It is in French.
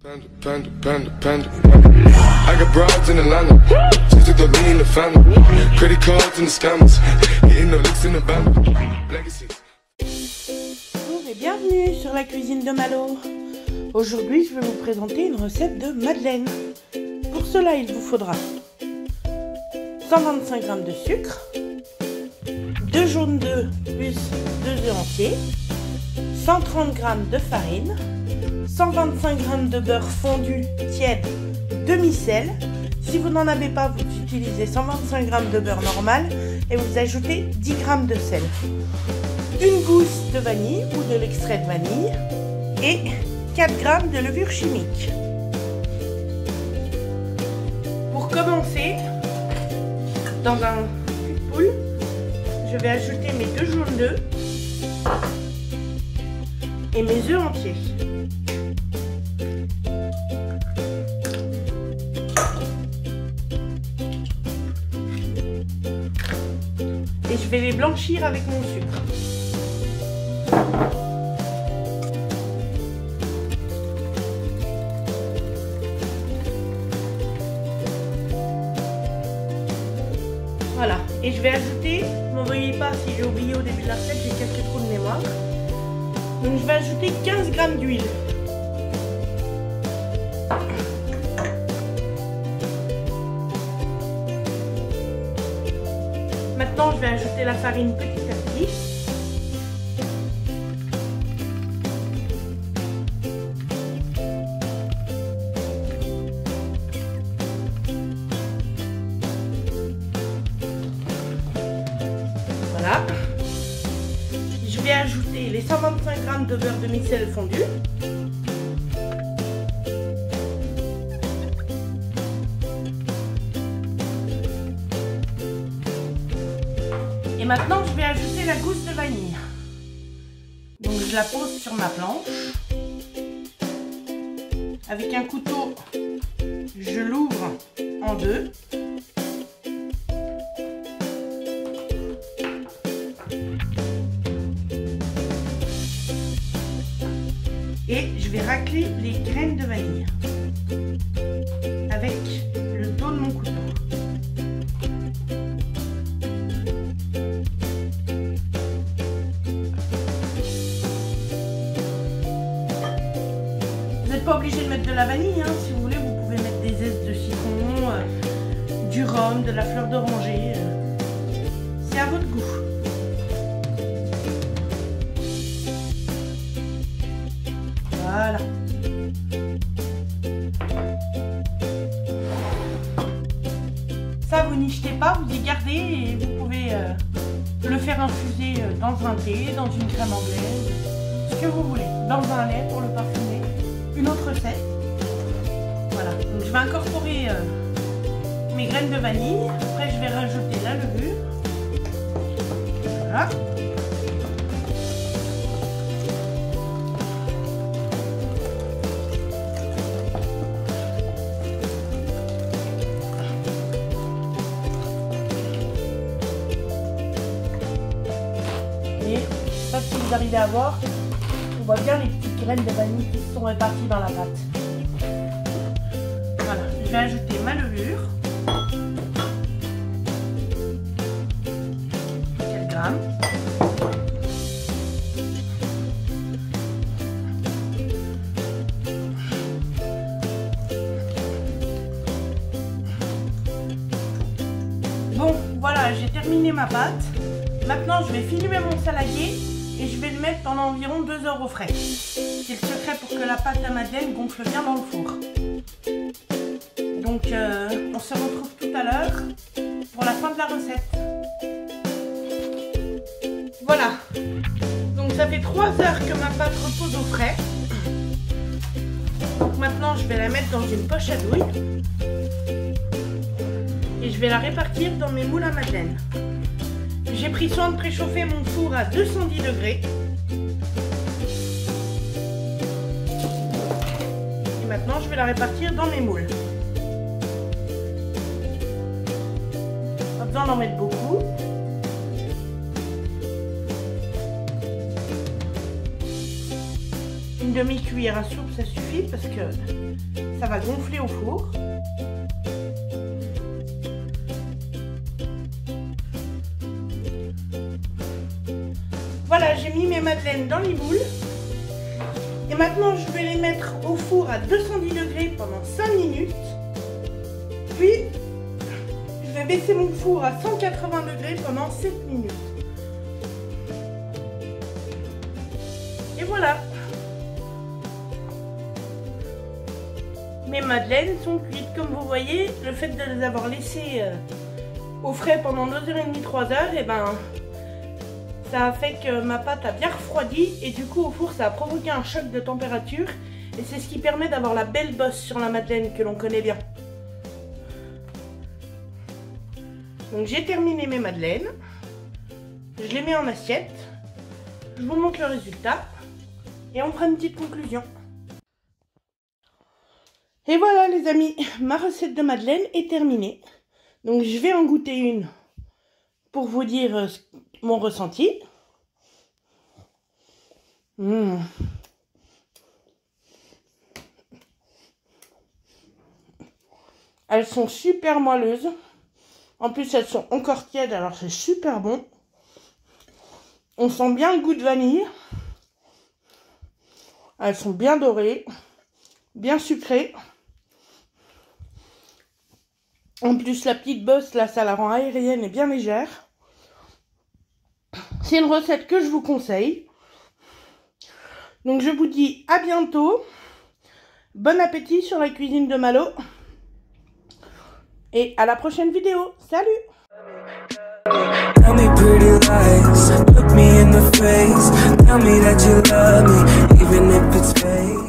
Panda, panda, panda, panda. I got broads in Atlanta. Just took the lean in the family. Credit cards and the scammers. Getting no licks in the band. Legacies. Bonjour et bienvenue sur la cuisine de Malo. Aujourd'hui, je vais vous présenter une recette de madeleine. Pour cela, il vous faudra 125 g de sucre, 2 jaunes d'œufs plus 2 œufs entiers, 130 g de farine, 125 g de beurre fondu tiède demi-sel. Si vous n'en avez pas, vous utilisez 125 g de beurre normal et vous ajoutez 10 g de sel, une gousse de vanille ou de l'extrait de vanille et 4 g de levure chimique. Pour commencer, dans un cul de poule, je vais ajouter mes 2 jaunes d'œufs et mes œufs entiers. Et je vais les blanchir avec mon sucre. Voilà, et je vais ajouter, m'en veuillez pas si j'ai oublié au début de la recette, j'ai quelques trous de mémoire. Donc je vais ajouter 15 g d'huile. Maintenant, je vais ajouter la farine petit à petit. Voilà. Je vais ajouter les 125 g de beurre demi-sel fondu. Et maintenant, je vais ajouter la gousse de vanille. Donc, je la pose sur ma planche. Avec un couteau, je l'ouvre en deux. Et je vais racler les graines de vanille avec le dos de mon couteau. Vous n'êtes pas obligé de mettre de la vanille, hein. Si vous voulez, vous pouvez mettre des zestes de citron, du rhum, de la fleur d'oranger. C'est à votre goût. Voilà. Ça, vous n'y jetez pas, vous y gardez et vous pouvez le faire infuser dans un thé, dans une crème anglaise, ce que vous voulez, dans un lait pour le parfumer. Une autre recette. Voilà, donc je vais incorporer mes graines de vanille. Après, je vais rajouter la levure. Voilà. Et je ne sais pas si vous arrivez à voir, on voit bien les petites graines de vanille qui sont réparties dans la pâte. Voilà, je vais ajouter ma levure. 4 grammes. Bon, voilà, j'ai terminé ma pâte. Maintenant, je vais filmer mon saladier et je vais le mettre pendant environ 2 heures au frais. C'est le secret pour que la pâte à madeleine gonfle bien dans le four. Donc, on se retrouve tout à l'heure pour la fin de la recette. Voilà. Donc, ça fait 3 heures que ma pâte repose au frais. Donc, maintenant, je vais la mettre dans une poche à douille. Et je vais la répartir dans mes moules à madeleine. J'ai pris soin de préchauffer mon four à 210 degrés. Et maintenant, je vais la répartir dans mes moules. Pas besoin d'en mettre beaucoup. Une une demi-cuillère à soupe, ça suffit parce que ça va gonfler au four. Voilà, j'ai mis mes madeleines dans les boules. Et maintenant, je vais les mettre au four à 210 degrés pendant 5 minutes. Puis, je vais baisser mon four à 180 degrés pendant 7 minutes. Et voilà. Mes madeleines sont cuites. Comme vous voyez, le fait de les avoir laissées au frais pendant 2h30, 3h, et ben, ça a fait que ma pâte a bien refroidi. Et du coup, au four, ça a provoqué un choc de température. Et c'est ce qui permet d'avoir la belle bosse sur la madeleine que l'on connaît bien. Donc j'ai terminé mes madeleines. Je les mets en assiette. Je vous montre le résultat. Et on fera une petite conclusion. Et voilà les amis, ma recette de madeleine est terminée. Donc je vais en goûter une pour vous dire mon ressenti. Elles sont super moelleuses. En plus, elles sont encore tièdes, alors c'est super bon. On sent bien le goût de vanille. Elles sont bien dorées, bien sucrées. En plus, la petite bosse, là, ça la rend aérienne et bien légère. C'est une recette que je vous conseille. Donc, je vous dis à bientôt. Bon appétit sur la cuisine de Malo. Et à la prochaine vidéo. Salut! Tell me pretty lies, look me in the face, tell me that you love me, even if it's fake.